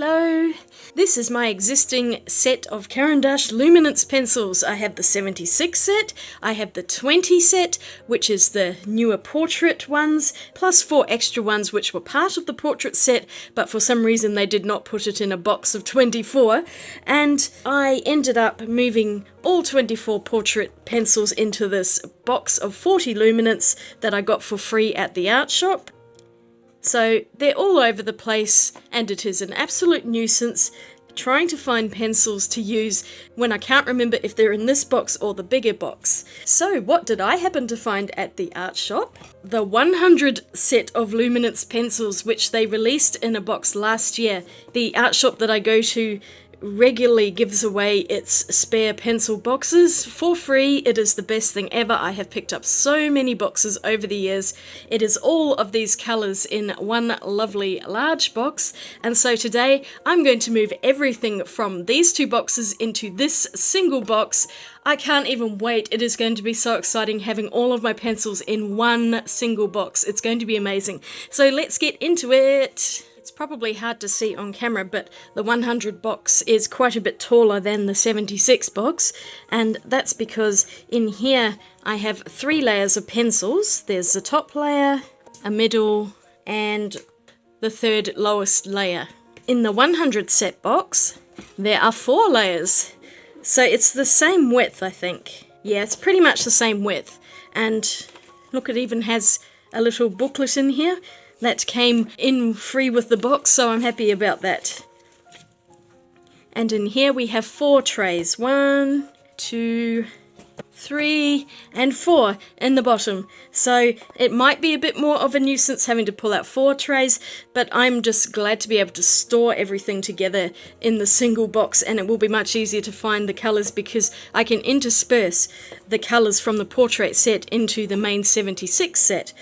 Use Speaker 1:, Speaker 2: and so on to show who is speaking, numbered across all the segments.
Speaker 1: Hello! This is my existing set of Caran Luminance pencils. I have the 76 set, I have the 20 set, which is the newer portrait ones, plus 4 extra ones which were part of the portrait set, but for some reason they did not put it in a box of 24, and I ended up moving all 24 portrait pencils into this box of 40 Luminance that I got for free at the art shop. So they're all over the place, and it is an absolute nuisance trying to find pencils to use when I can't remember if they're in this box or the bigger box. So what did I happen to find at the art shop? The 100 set of Luminance pencils, which they released in a box last year. The art shop that I go to regularly gives away its spare pencil boxes for free. It is the best thing ever. I have picked up so many boxes over the years. It is all of these colours in one lovely large box, and so today I'm going to move everything from these two boxes into this single box. I can't even wait. It is going to be so exciting having all of my pencils in one single box. It's going to be amazing. So let's get into it. It's probably hard to see on camera, but the 100 box is quite a bit taller than the 76 box, and that's because in here I have 3 layers of pencils. There's the top layer, a middle, and the third lowest layer. In the 100 set box, there are 4 layers, so it's the same width, I think. Yeah, it's pretty much the same width, and look, it even has a little booklet in here that came in free with the box, so I'm happy about that. And in here we have 4 trays. 1, 2, 3, and 4 in the bottom. So it might be a bit more of a nuisance having to pull out 4 trays, but I'm just glad to be able to store everything together in the single box, and it will be much easier to find the colours because I can intersperse the colours from the portrait set into the main 76 set.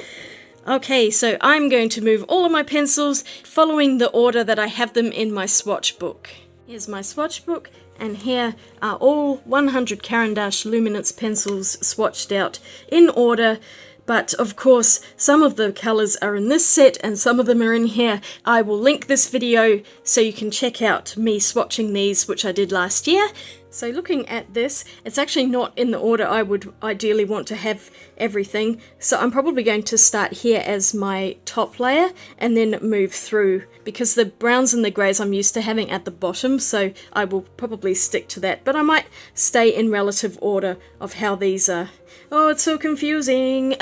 Speaker 1: Okay, so I'm going to move all of my pencils following the order that I have them in my swatch book. Here's my swatch book, and here are all 100 Caran Luminance pencils swatched out in order. But of course, some of the colours are in this set and some of them are in here. I will link this video so you can check out me swatching these, which I did last year. So looking at this, it's actually not in the order I would ideally want to have everything. So I'm probably going to start here as my top layer and then move through, because the browns and the greys I'm used to having at the bottom, so I will probably stick to that. But I might stay in relative order of how these are. Oh, it's so confusing.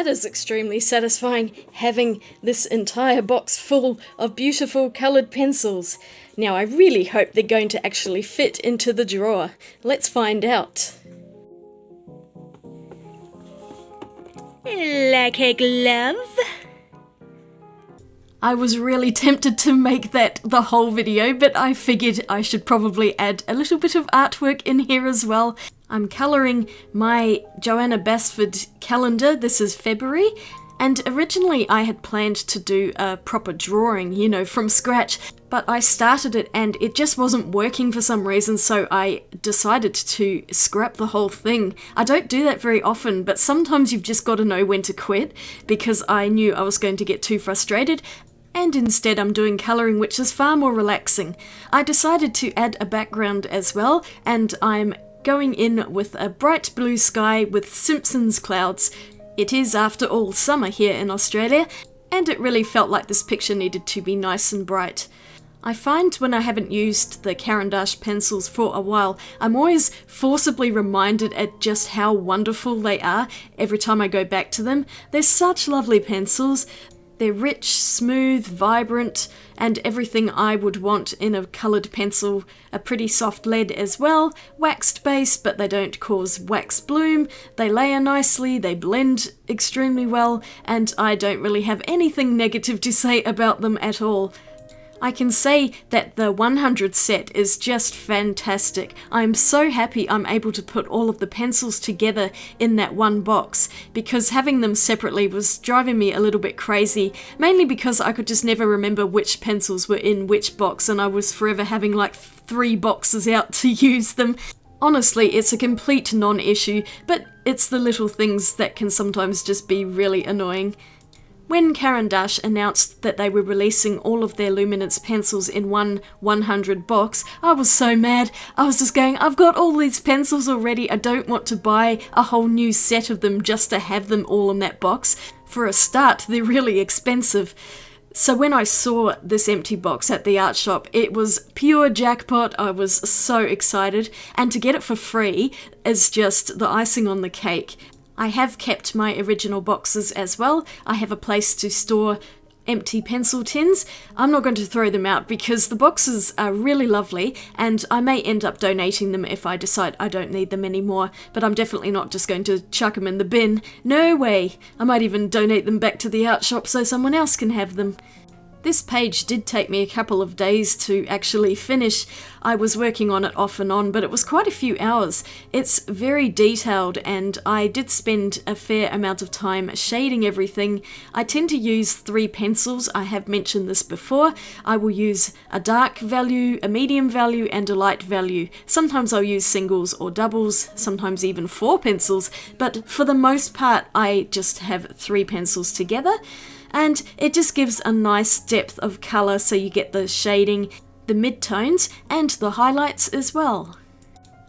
Speaker 1: That is extremely satisfying, having this entire box full of beautiful coloured pencils. Now I really hope they're going to actually fit into the drawer. Let's find out. Like a glove? I was really tempted to make that the whole video, but I figured I should probably add a little bit of artwork in here as well. I'm colouring my Johanna Basford calendar. This is February, and originally I had planned to do a proper drawing, you know, from scratch, but I started it and it just wasn't working for some reason, so I decided to scrap the whole thing. I don't do that very often, but sometimes you've just got to know when to quit, because I knew I was going to get too frustrated. And instead I'm doing colouring, which is far more relaxing. I decided to add a background as well, and I'm going in with a bright blue sky with Simpsons clouds. It is, after all, summer here in Australia, and it really felt like this picture needed to be nice and bright. I find when I haven't used the Caran pencils for a while, I'm always forcibly reminded at just how wonderful they are every time I go back to them. They're such lovely pencils. They're rich, smooth, vibrant, and everything I would want in a coloured pencil. A pretty soft lead as well, waxed base, but they don't cause wax bloom. They layer nicely, they blend extremely well, and I don't really have anything negative to say about them at all. I can say that the 100 set is just fantastic. I'm so happy I'm able to put all of the pencils together in that one box, because having them separately was driving me a little bit crazy, mainly because I could just never remember which pencils were in which box, and I was forever having like 3 boxes out to use them. Honestly, it's a complete non-issue, but it's the little things that can sometimes just be really annoying. When Caran announced that they were releasing all of their Luminance pencils in one 100 box, I was so mad. I was just going, I've got all these pencils already, I don't want to buy a whole new set of them just to have them all in that box. For a start, they're really expensive. So when I saw this empty box at the art shop, it was pure jackpot. I was so excited, and to get it for free is just the icing on the cake. I have kept my original boxes as well. I have a place to store empty pencil tins. I'm not going to throw them out because the boxes are really lovely, and I may end up donating them if I decide I don't need them anymore, but I'm definitely not just going to chuck them in the bin. No way! I might even donate them back to the art shop so someone else can have them. This page did take me a couple of days to actually finish. I was working on it off and on, but it was quite a few hours. It's very detailed, and I did spend a fair amount of time shading everything. I tend to use 3 pencils. I have mentioned this before. I will use a dark value, a medium value, and a light value. Sometimes I'll use singles or doubles, sometimes even 4 pencils, but for the most part I just have 3 pencils together. And it just gives a nice depth of colour, so you get the shading, the mid-tones, and the highlights as well.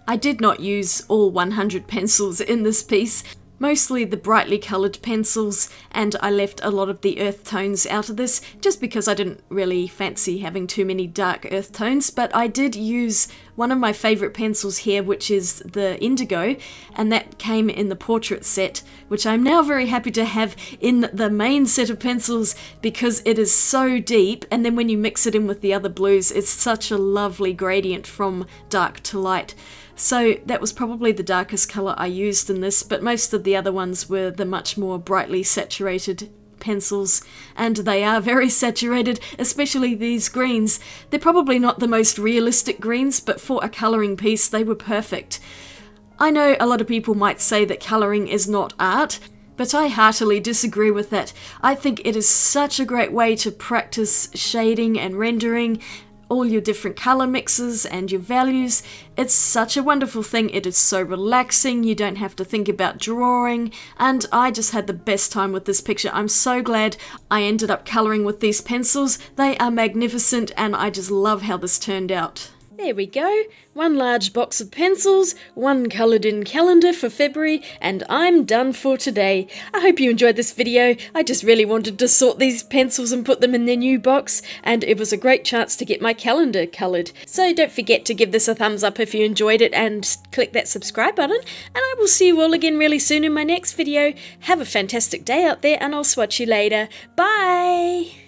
Speaker 1: I did not use all 100 pencils in this piece, mostly the brightly coloured pencils, and I left a lot of the earth tones out of this just because I didn't really fancy having too many dark earth tones, but I did use one of my favourite pencils here, which is the indigo, and that came in the portrait set, which I'm now very happy to have in the main set of pencils because it is so deep, and then when you mix it in with the other blues, it's such a lovely gradient from dark to light. So that was probably the darkest colour I used in this, but most of the other ones were the much more brightly saturated pencils, and they are very saturated, especially these greens. They're probably not the most realistic greens, but for a colouring piece they were perfect. I know a lot of people might say that colouring is not art, but I heartily disagree with that. I think it is such a great way to practice shading and rendering, all your different colour mixes and your values. It's such a wonderful thing. It is so relaxing, you don't have to think about drawing, and I just had the best time with this picture. I'm so glad I ended up colouring with these pencils. They are magnificent, and I just love how this turned out. There we go. One large box of pencils, one coloured in calendar for February, and I'm done for today. I hope you enjoyed this video. I just really wanted to sort these pencils and put them in their new box, and it was a great chance to get my calendar coloured. So don't forget to give this a thumbs up if you enjoyed it and click that subscribe button, and I will see you all again really soon in my next video. Have a fantastic day out there, and I'll swatch you later. Bye!